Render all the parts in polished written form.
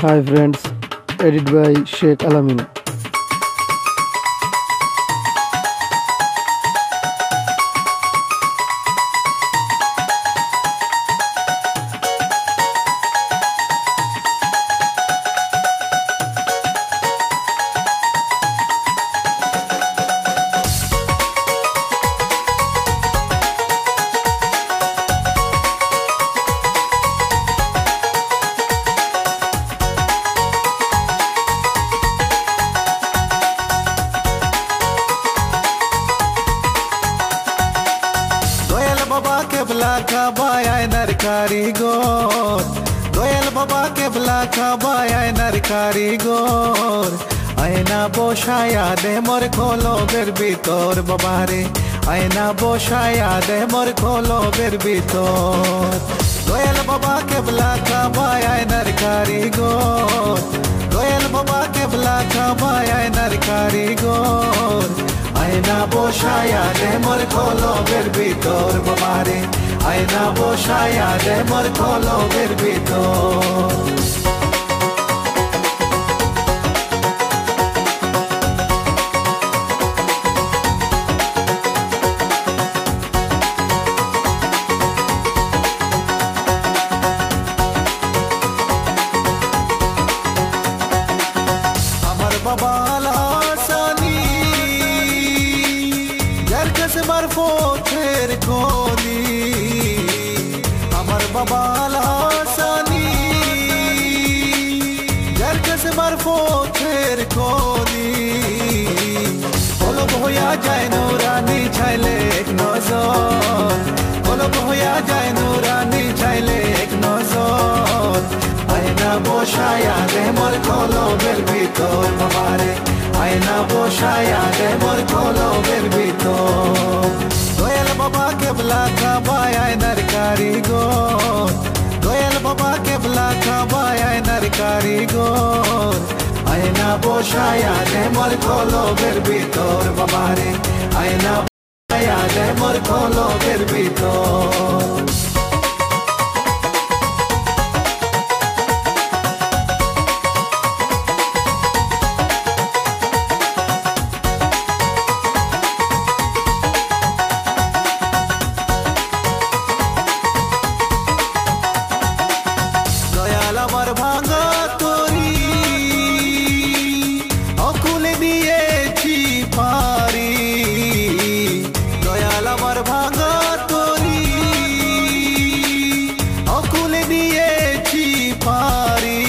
Hi friends, edited by Sheikh Alamin. Baba Kebla Kaba Ainar Karigor Doyal Baba Kebla Kaba Ainar Karigor Aina Boshaya de Mor Kolo Berbitor Babare Aina Boshaya de Mor Kolo Berbitor Doyal Baba Kebla Kaba Ainar Karigor Doyal Baba Kebla Kaba Ainar Karigor Aina boshaya de mor kolo berbitor babare Aina boshaya de mor kolo berbitor Amar babala Marfoter koli Amar babala sani Jarkas marfoter koli Kolo bhoya jay nurani chaile ek nazar Kolo bhoya jay nurani chaile ek nazar Aina boshaya de mor kolo berbitor babare Aina boshaya de mor kolo berbitor Doyal Baba Kebla Kaba Ainar Karigor Doyal Baba Kebla Kaba Ainar Karigor Aina boshaya de mor kolo berbitor babare Aina boshaya de mor kolo berbitor আমার ভাঙা তরি অকুলে দিয়েছি পারি দয়াল আমার ভাঙা তরি অকুলে দিয়েছি পারি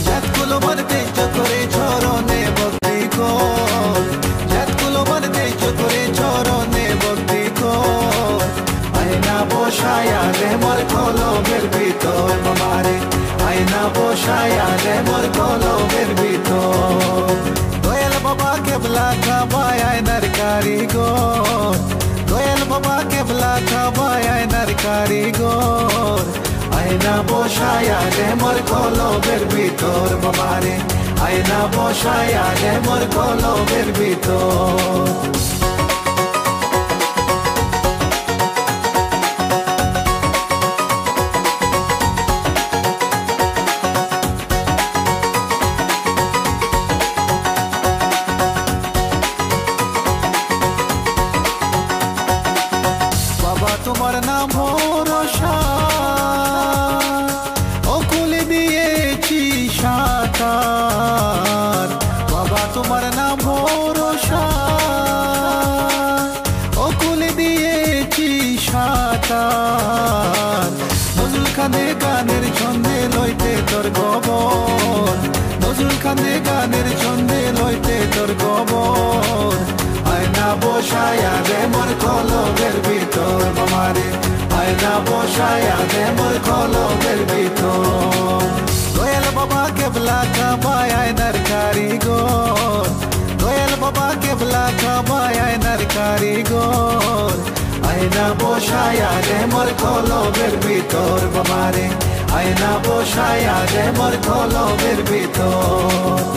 জাতগুলো মানতে চকরে ঝরনে ভক্তি কর জাতগুলো মানতে চকরে ঝরনে ভক্তি কর আয়না বসায়া রে মোর কলমের ভিতর বাবারে আয়না বসায়া রে মোর কলমের ভিতর দয়াল বাবা কেবলা কাবা আয়নার কারিগর দয়াল বাবা কেবলা কাবা আয়নার কারিগর আয়না বসায়া রে মোর কলমের ভিতর বাবারে আয়না বসায়া রে মোর কলমের ভিতর তোমার নাম ভরসা অকুলে দিয়েছি সাঁতার বাবা তোমার নাম ভরসা অকুলে দিয়েছি সাঁতার নজরুল খানে গানের ছন্দে লইতে তোর গবর নজরুল খানে গানের ছন্দে লইতে তোর গবর আয়না বসায়া রে মোর কলমের ভিতর বাবারে আয়না বসায়া রে মোর কলমের ভিতর দয়াল বাবা কেবলা কাবা আয়নার কারিগর দয়াল বাবা কেবলা কাবা আয়নার কারিগর আয়না বসায়া রে মোর কলমের ভিতর বাবারে আয়না বসায়া রে মোর কলমের ভিতর